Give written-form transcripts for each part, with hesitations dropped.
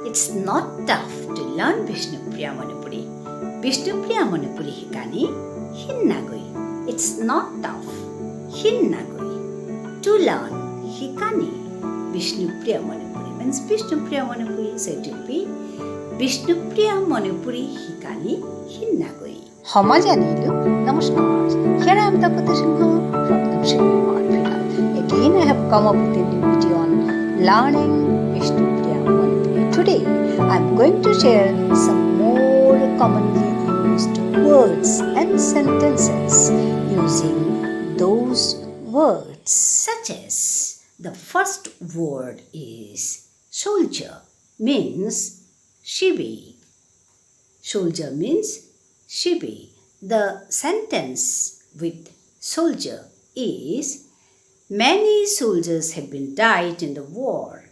It's not tough to learn Bishnupriya Manipuri. Bishnupriya Manipuri hikani hinnagoi. It's not tough. Hinnagoi. To learn hikani Bishnupriya Manipuri means Bishnupriya Manipuri. So it will be Bishnupriya Manipuri hikani hinnagoi. Homa janilu. Namaskar. Here I am Tapata Singh from Nungshipi Imar Phiral. Again I have come up with a new video on learning Bishnupriya Manipuri. Today I am going to share some more commonly used words and sentences using those words, such as the first word is soldier, means shibi. Soldier means shibi. The sentence with soldier is many soldiers have been died in the war.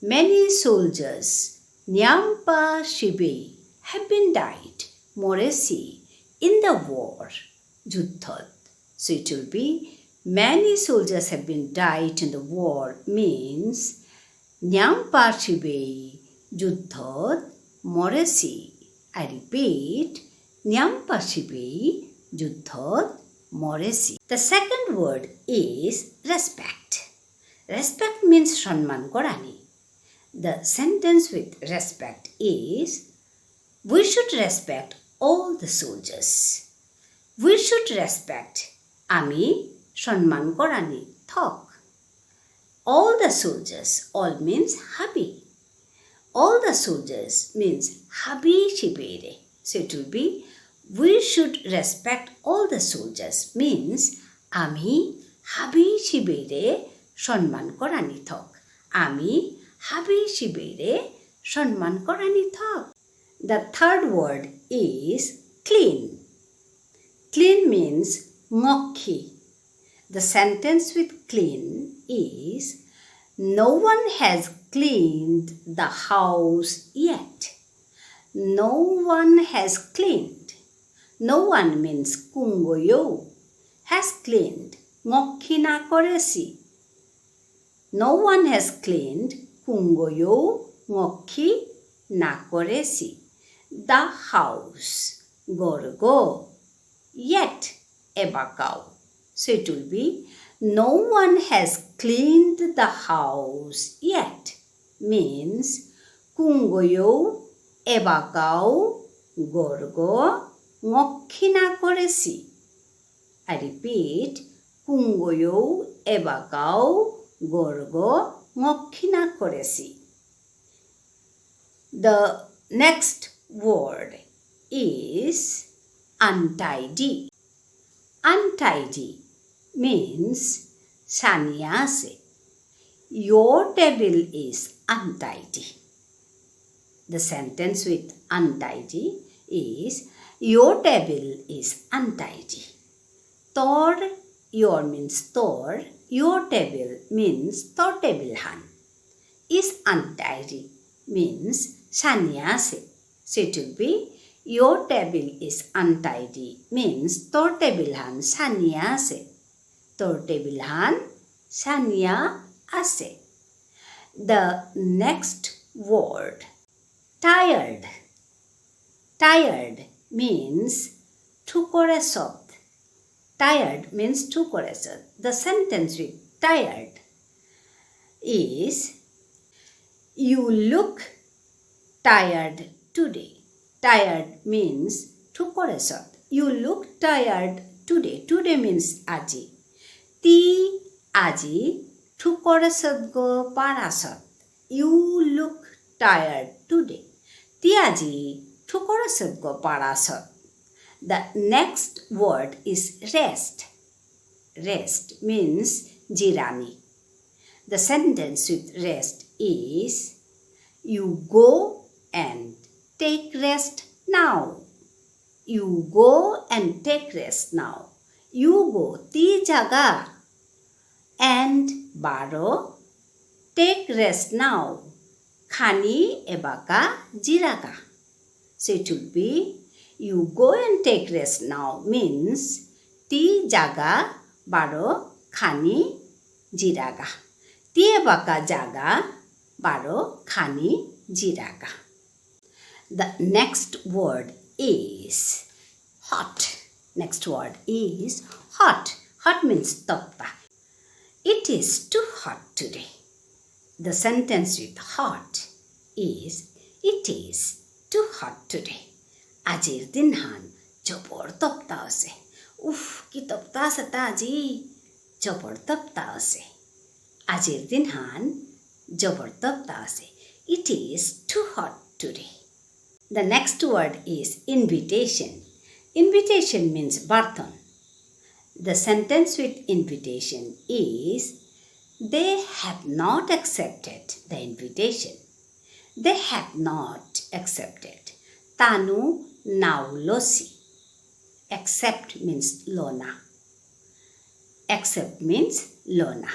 Many soldiers, Nyampa Shibi, have been died, Moresi, in the war, Juddhat. So it will be, many soldiers have been died in the war means, Nyampa Shibi, Juddhat, Moresi. I repeat, Nyampa Shibi, Juddhat, Moresi. The second word is respect. Respect means Shanman Korani. The sentence with respect is, we should respect all the soldiers. We should respect Ami Shanman Korani Thok. All the soldiers, all means Habi. All the soldiers means Habi Shibere. So it will be, we should respect all the soldiers means Ami Habi Shibere Shanman Korani Thok. Ami Habi Shibere Shanman Korani Thok. The third word is clean. Clean means ngokhi. The sentence with clean is, no one has cleaned the house yet. No one has cleaned. No one means kungoyo. Has cleaned. Ngokhi na koresi. No one has cleaned. Kungoyo ngokhi na koresi. The house. Gorgo. Yet ebakao. So it will be, no one has cleaned the house yet. Means kungoyo ebakao gorgo ngokhi na koresi. I repeat, kungoyo ebakao gorgo ngokhi na koresi. The next word is untidy. Untidy means sanyase. Your table is untidy. The sentence with untidy is, your table is untidy. Tor, your means tor. Your table means tor table han. Is untidy means sanyase. So it will be, your table is untidy means tor table han sanyase. Tor table han sanya ase. The next word, tired. Tired means thukoresot. Tired means thukoresot. The sentence with tired is, you look tired today. Tired means thukoresot. You look tired today. Today means aji. Ti aji thukoresot go parasot. You look tired today. Ti aji thukoresot go parasot. The next word is rest. Rest means jirani. The sentence with rest is, you go and take rest now. You go and take rest now. You go ti jaga and baro take rest now. Khani ebaka jiraga. So it will be, you go and take rest now means ti jaga baro khani jiraga. Tie baka jaga baro khani jiraga. The next word is hot. Next word is hot. Hot means tappa. It is too hot today. The sentence with hot is it is too hot today. Ajir dinhan jobor tapta ase. Uff, ki tapta ase ta aji. Jobor tapta ase. Ajir dinhan jobor tapta ase. It is too hot today. The next word is invitation. Invitation means barton. The sentence with invitation is they have not accepted the invitation. They have not accepted. Tanu now losi. Accept means lona. Accept means lona.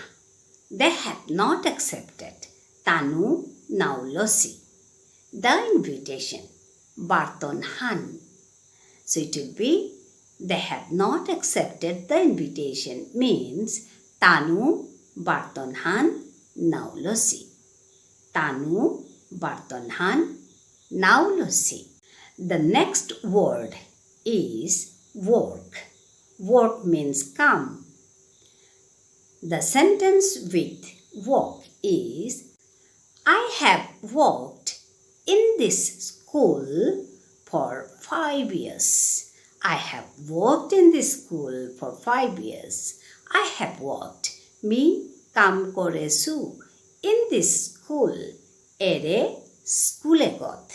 They have not accepted. Tanu now losi. The invitation. Barton han. So it will be they have not accepted the invitation means Tanu barton han now losi. Tanu barton han now losi. The next word is work. Work means come. The sentence with work is I have worked in this school for 5 years. I have worked in this school for 5 years. I have worked. Me kam koresu in this school. Ere skule got.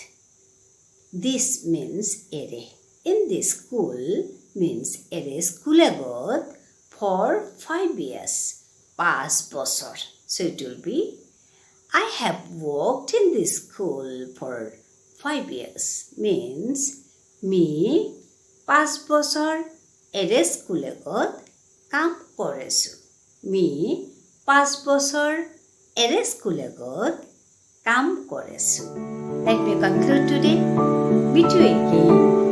This means ere. In this school means ere skule got for 5 years. Past bosor. So it will be I have worked in this school for 5 years means me 5 বছৰ এৰে স্কুলত কাম কৰিছো. Me 5 বছৰ এৰে স্কুলত কাম কৰিছো. Let me conclude today. Meet you again